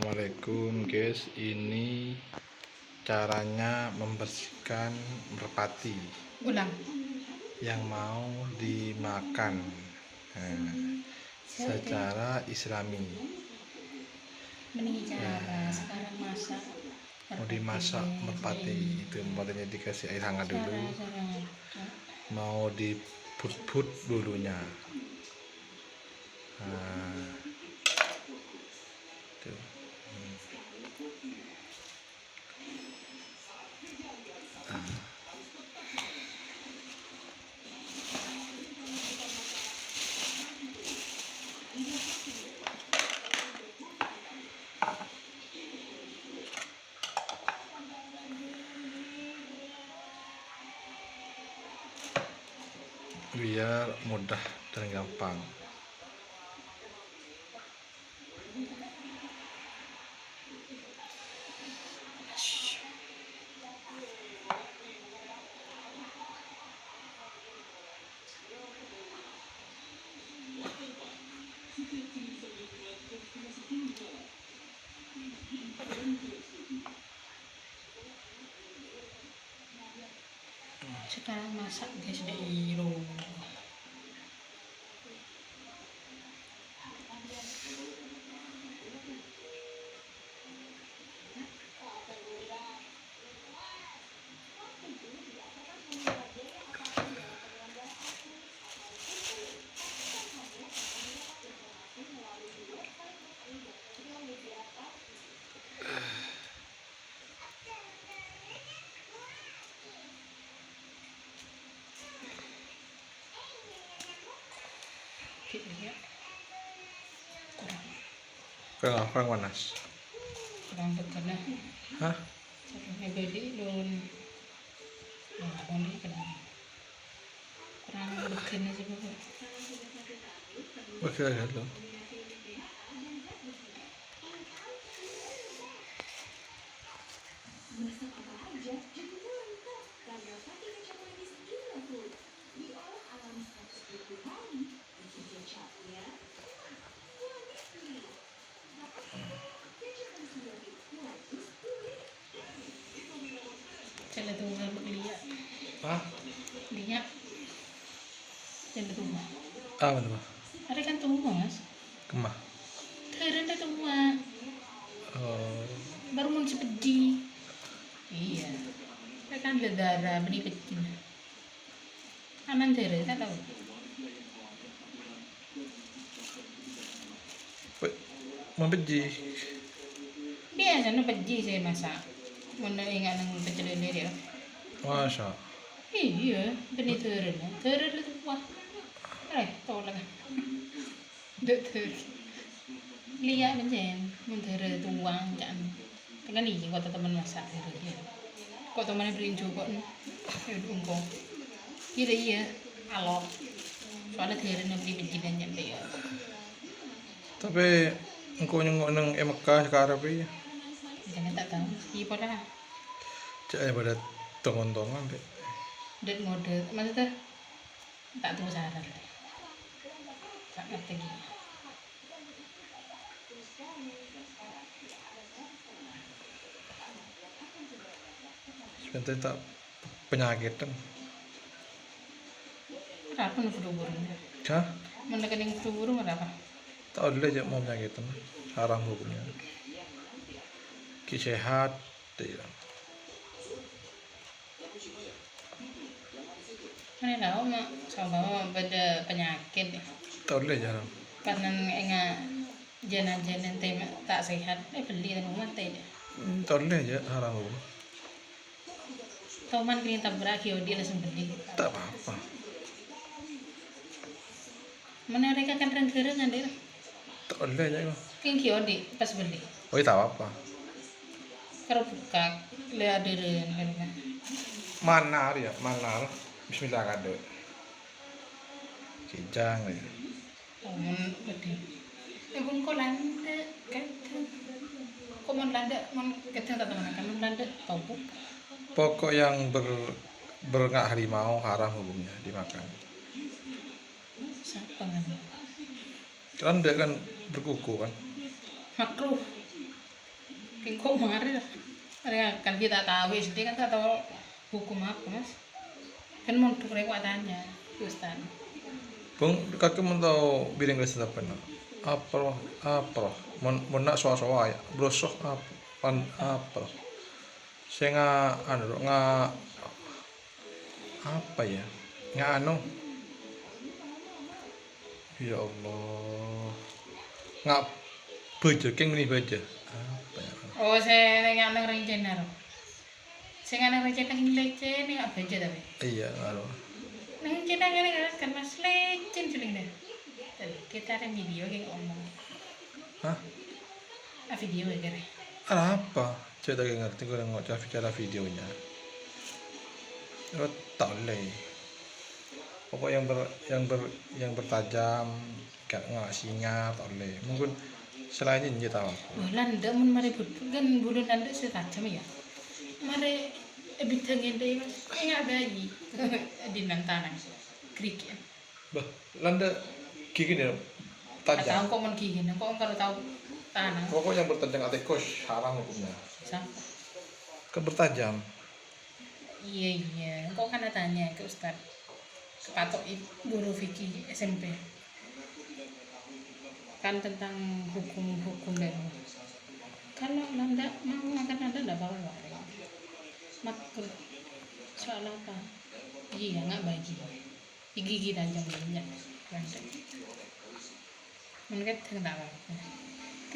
Assalamualaikum guys, ini caranya membersihkan merpati yang mau dimakan secara islami. Sekarang masak Mau dimasak merpati, itu merpatinya dikasih air hangat dulu, mau diput-put bulunya. Tuh. Biar mudah dan gampang. Sekarang masak guys di rumah. Kurang panas. Kurang bekerja. Hah? Caranya gede don. Ini kurang bekerja sih bapak. Bekerja lo. Cela tunggu lihat. Ah? Lihat. Cela tunggu. Apa tuh? Ada kan tunggu mas. Kemah. Keren dah tunggu. Oh. Baru mau sepedi. Iya. Saya kan darah beli peci. Aman terus, tak tahu. Mau beji. Biasa no peci saya masak. Mana ingat nang pecel ini dia. Masa. Iya, benih terus itu wah. Tolak. Dek terus. Lihat macam, mentera tuang jangan. Kan ni kau teman masak dia. Kau teman beri juga ni. Ungkong. Iya, alok. Soalnya terus beli biji dan jam dia. Tapi engkau nyengok nang Mekah sekarang ya. Jangan tak tahu. Iya pada. Caknya pada tongon-tongon deh. Dek mode, maksudnya tak tahu saran. Tak ngerti gini. Sebentar tak penyakitan. Kenapa nu flu burung? Hah? Mana kening flu burung kenapa? Tak ada aja mau penyakitan. Haram hukumnya. Ki sehat, tidak. Mana tahu mak, sama beda penyakit. Tak ada aja. Karena enggak jana-jana tema tak sehat, beli di rumah teh. Tak ada aja haram hukum. Tahu man kini tabrak dia langsung beli. Tak apa-apa. Mana mereka kan renggang dia. Tak ada aja. Kini kiodi pas beli. Oh, tak apa-apa. Kalau buka lihat deren kan. Manar ya, manar. Bismillah kado. Kijang ya. Mun beli. Pun kau landa kan. Kau mau landa, mau kita tak tahu kan landa tahu. Pokok yang berengak harimau haram hukumnya dimakan. Siapa kan? Kan dia kan berkuku kan. Makruh. kok marah kan kita tahu SD kan tak tahu hukum apa mas kan mau untuk tanya Ustaz Bung, kakek mau tahu bidang Kristen apa nak? Apa? Mau nak soal ya, brosok apa? Saya apa ya? Ya Allah, nggak baca, keng ini baca. Apa ya? oh saya nggak rencana saya nggak rencana leceh nih apa aja tapi Iya, ngaruh. rencana kan mas leceh culing deh kita ada video kayak ngomong Hah? video ya kira Apa? Saya tak ngerti kalau nggak cara videonya. Oh, tak boleh. Pokok yang bertajam, kayak nggak singa, tak boleh. Mungkin selain ini tahu. oh landa mun mari kan bulu landa setajam ya mari bintang ini mas nggak bayi di nantanang krik ya Bah, landa gigi nih tahu tajam. kok mau gigi kok kalau tahu tanah Pokok yang bertajam atekos haram hukumnya. siapa Kan bertajam. iya kok kan tanya ke Ustad kepatok guru Vicky SMP kan tentang hukum dan kalau nanda mau makan nanda enggak apa-apa makro soal apa iya nggak bagi gigi tajam banyak nanda mungkin tidak apa-apa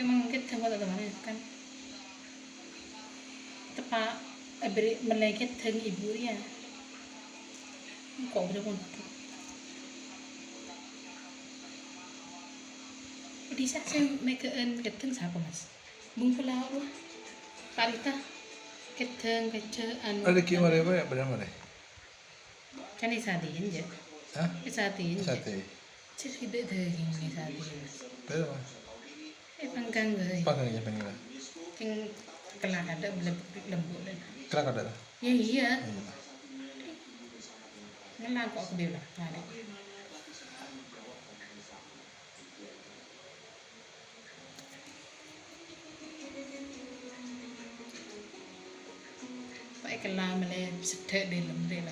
mungkin tengok teman kan tepat beri meleket teng ibu ya kok udah untuk di saat saya mekean keteng siapa mas bung pelau parita keteng kecaan Ada gimana ya? Benar mana? kan isatin aja Hah? isatin Sate. ciri daging isatin mas Benar mas. panggang gue Panggang aja panggang. yang kelak ada lembut dan Kerang ada lah. ya iya Iya. ngelang kok aku bilang ada phải cái la mà lên sạch thể để làm đây là